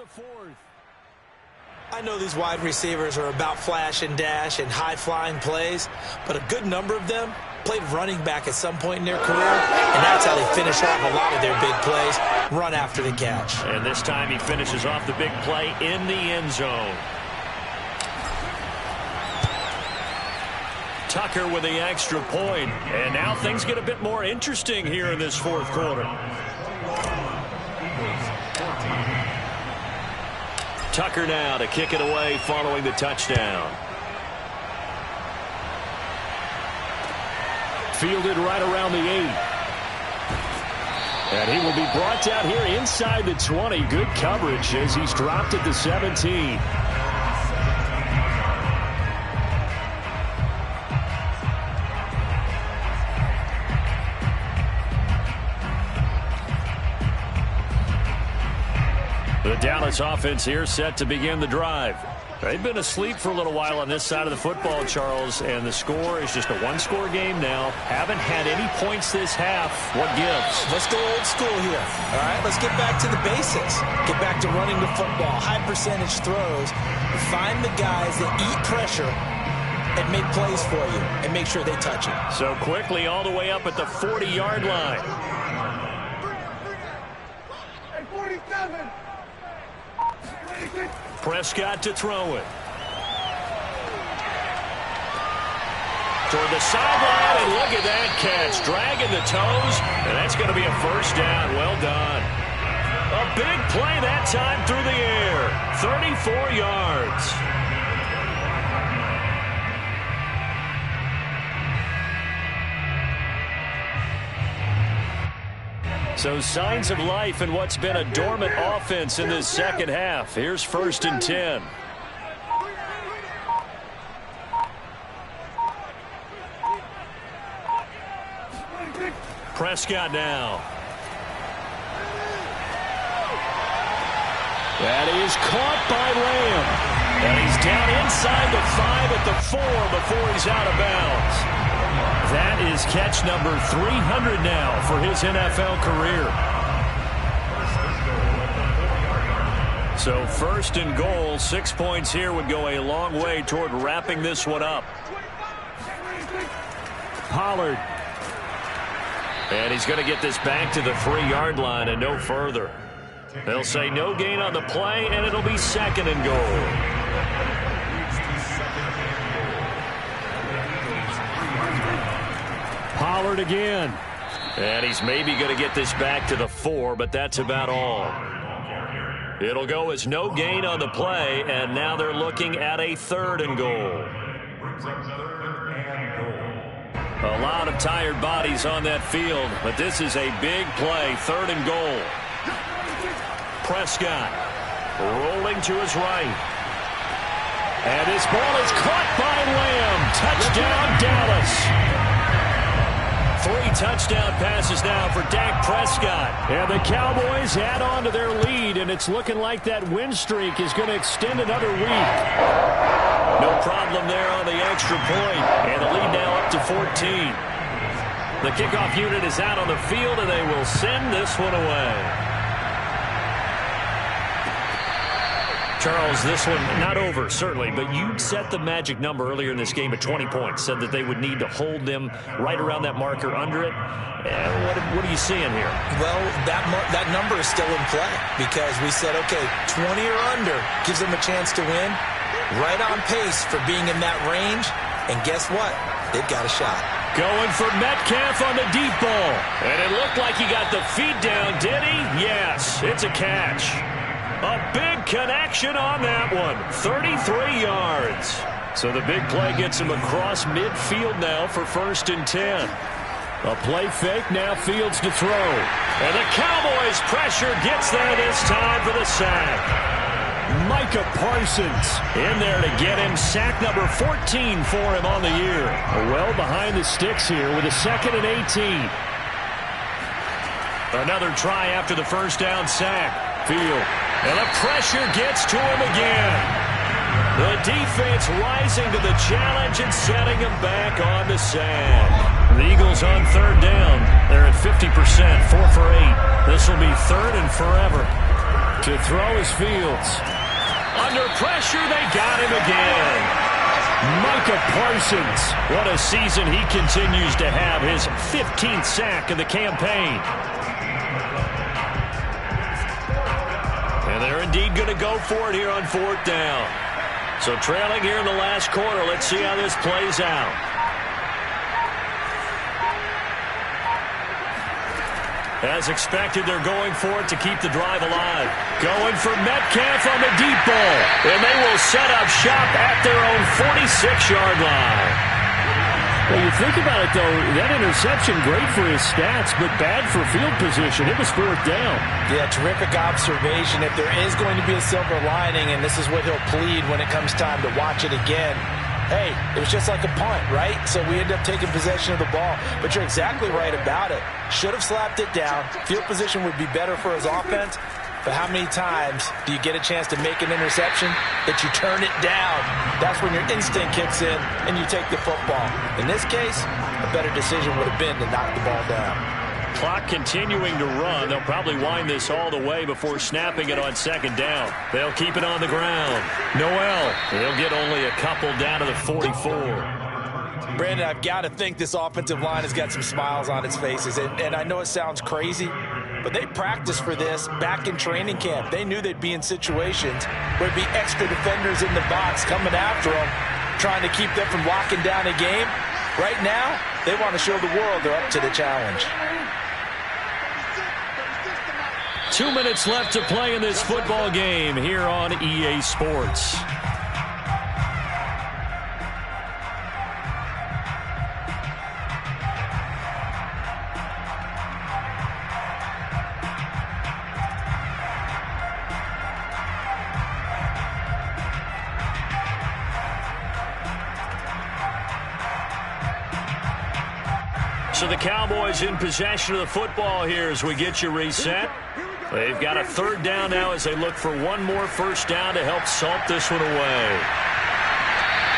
fourth. I know these wide receivers are about flash and dash and high-flying plays, but a good number of them played running back at some point in their career, and that's how they finish off a lot of their big plays, run after the catch. And this time he finishes off the big play in the end zone. Tucker with the extra point, and now things get a bit more interesting here in this fourth quarter. Tucker now to kick it away following the touchdown. Fielded right around the 8. And he will be brought down here inside the 20. Good coverage as he's dropped at the 17. The Dallas offense here set to begin the drive. They've been asleep for a little while on this side of the football, Charles, and the score is just a one-score game now. Haven't had any points this half. What gives? Let's go old school here. All right, let's get back to the basics. Get back to running the football, high percentage throws. Find the guys that eat pressure and make plays for you and make sure they touch it. So quickly all the way up at the 40-yard line. 47. Prescott to throw it. Toward the sideline, and look at that catch. Dragging the toes, and that's going to be a first down. Well done. A big play that time through the air. 34 yards. So signs of life in what's been a dormant offense in this second half. Here's 1st and 10. Prescott now. That is caught by Lamb. And he's down inside the 5 at the 4 before he's out of bounds. That is catch number 300 now for his NFL career. So 1st and goal, 6 points here would go a long way toward wrapping this one up. Pollard. And he's going to get this back to the 3-yard line and no further. They'll say no gain on the play, and it'll be 2nd and goal. Pollard again. And he's maybe going to get this back to the 4, but that's about all. It'll go as no gain on the play, and now they're looking at a 3rd and goal. A lot of tired bodies on that field, but this is a big play, 3rd and goal. Prescott rolling to his right. And his ball is caught by Lamb. Touchdown, Dallas. 3 touchdown passes now for Dak Prescott. And the Cowboys add on to their lead, and it's looking like that win streak is going to extend another week. No problem there on the extra point, and the lead now up to 14. The kickoff unit is out on the field, and they will send this one away. Charles, this one not over, certainly, but you set the magic number earlier in this game at 20 points, said that they would need to hold them right around that marker under it. What are you seeing here? Well, that number is still in play because we said, okay, 20 or under gives them a chance to win. Right on pace for being in that range, and guess what? They've got a shot. Going for Metcalf on the deep ball, and it looked like he got the feet down, did he? Yes, it's a catch. A big connection on that one. 33 yards. So the big play gets him across midfield now for 1st and 10. A play fake, now Fields to throw. And the Cowboys' pressure gets there this time for the sack. Micah Parsons in there to get him. Sack number 14 for him on the year. Well behind the sticks here with a 2nd and 18. Another try after the first down sack. Field. And the pressure gets to him again. The defense rising to the challenge and setting him back on the sack. The Eagles on 3rd down. They're at 50%, 4 for 8. This will be 3rd and forever. To throw his Fields. Under pressure, they got him again. Micah Parsons. What a season he continues to have. His 15th sack of the campaign. And they're indeed going to go for it here on 4th down. So trailing here in the last quarter. Let's see how this plays out. As expected, they're going for it to keep the drive alive. Going for Metcalf on the deep ball. And they will set up shop at their own 46-yard line. Well, you think about it, though, that interception, great for his stats, but bad for field position. It was 4th down. Yeah, terrific observation. If there is going to be a silver lining, and this is what he'll plead when it comes time to watch it again, hey, it was just like a punt, right? So we end up taking possession of the ball. But you're exactly right about it. Should have slapped it down. Field position would be better for his offense. But how many times do you get a chance to make an interception that you turn it down? That's when your instinct kicks in and you take the football. In this case, a better decision would have been to knock the ball down. Clock continuing to run. They'll probably wind this all the way before snapping it on 2nd down. They'll keep it on the ground. Noel, he'll get only a couple down to the 44. Brandon, I've got to think this offensive line has got some smiles on its faces. And I know it sounds crazy, but they practiced for this back in training camp. They knew they'd be in situations where there'd be extra defenders in the box coming after them, trying to keep them from locking down a game. Right now, they want to show the world they're up to the challenge. 2 minutes left to play in this football game here on EA Sports. So the Cowboys in possession of the football here as we get you reset. They've got a 3rd down now as they look for one more 1st down to help salt this one away.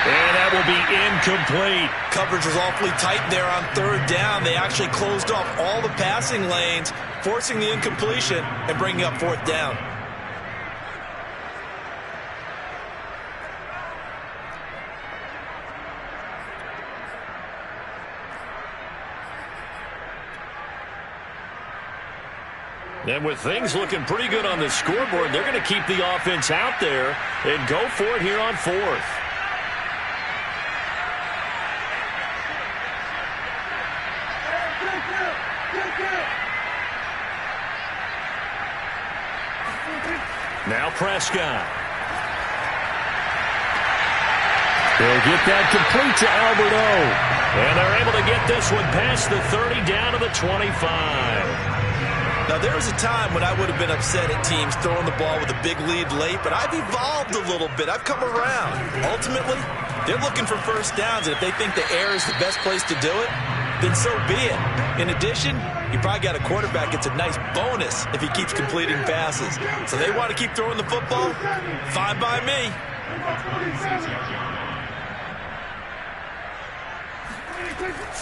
And that will be incomplete. Coverage was awfully tight there on 3rd down. They actually closed off all the passing lanes, forcing the incompletion and bringing up 4th down. And with things looking pretty good on the scoreboard, they're going to keep the offense out there and go for it here on 4th. Now Prescott. They'll get that complete to Albert O. And they're able to get this one past the 30 down to the 25. Now, there was a time when I would have been upset at teams throwing the ball with a big lead late, but I've evolved a little bit. I've come around. Ultimately, they're looking for 1st downs, and if they think the air is the best place to do it, then so be it. In addition, you probably got a quarterback gets a nice bonus if he keeps completing passes. So they want to keep throwing the football? Fine by me.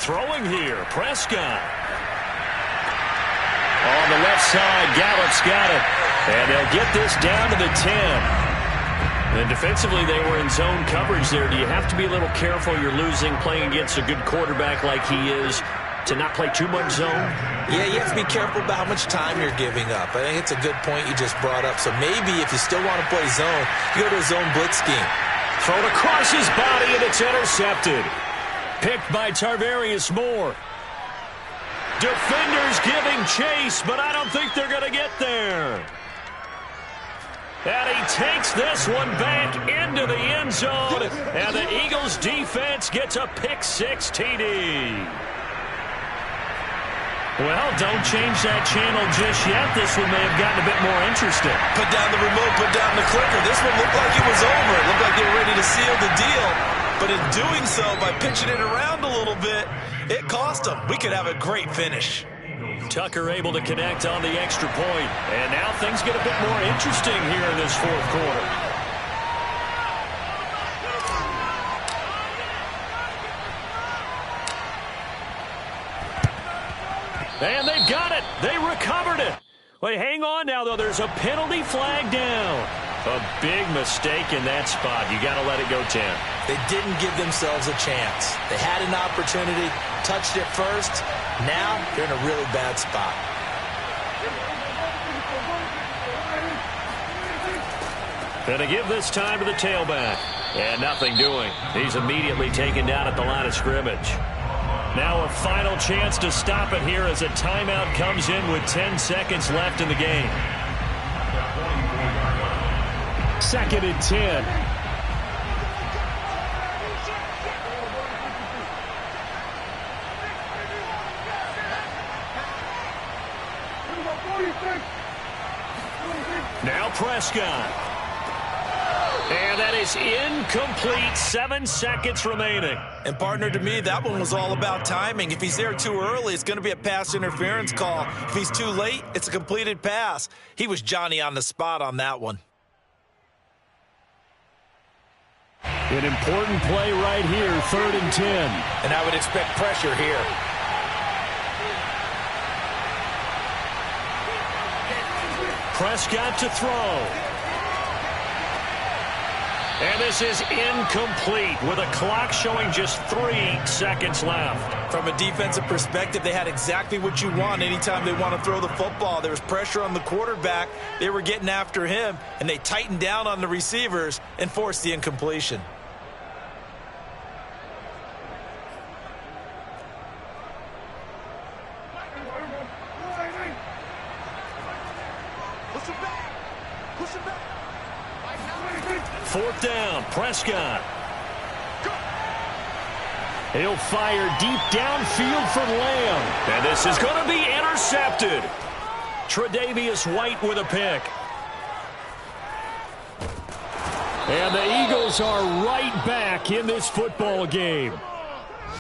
Throwing here, Prescott. On the left side, Gallup's got it. And they'll get this down to the 10. And defensively, they were in zone coverage there. Do you have to be a little careful? You're losing, playing against a good quarterback like he is, to not play too much zone? Yeah, you have to be careful about how much time you're giving up. I think it's a good point you just brought up. So maybe if you still want to play zone, you go to a zone blitz scheme. Thrown across his body, and it's intercepted. Picked by Tarvarius Moore. Defenders giving chase, but I don't think they're going to get there. And he takes this one back into the end zone, and the Eagles defense gets a pick-6 TD. Well, don't change that channel just yet. This one may have gotten a bit more interesting. Put down the remote, put down the clicker. This one looked like it was over. It looked like they were ready to seal the deal. But in doing so, by pitching it around a little bit, it cost them. We could have a great finish. Tucker able to connect on the extra point. And now things get a bit more interesting here in this 4th quarter. And they've got it. They recovered it. Well, hang on now, though. There's a penalty flag down. A big mistake in that spot. You got to let it go 10. They didn't give themselves a chance. They had an opportunity, touched it first. Now they're in a really bad spot. Going to give this time to the tailback. And nothing doing. He's immediately taken down at the line of scrimmage. Now a final chance to stop it here as a timeout comes in with 10 seconds left in the game. 2nd and 10. Now Prescott. And that is incomplete. 7 seconds remaining. And partner, to me, that one was all about timing. If he's there too early, it's going to be a pass interference call. If he's too late, it's a completed pass. He was Johnny on the spot on that one. An important play right here, 3rd and 10. And I would expect pressure here. Prescott to throw. And this is incomplete with a clock showing just 3 seconds left. From a defensive perspective, they had exactly what you want anytime they want to throw the football. There was pressure on the quarterback. They were getting after him, and they tightened down on the receivers and forced the incompletion. Fourth down, Prescott. He'll fire deep downfield from Lamb. And this is going to be intercepted. Tre'Davious White with a pick. And the Eagles are right back in this football game.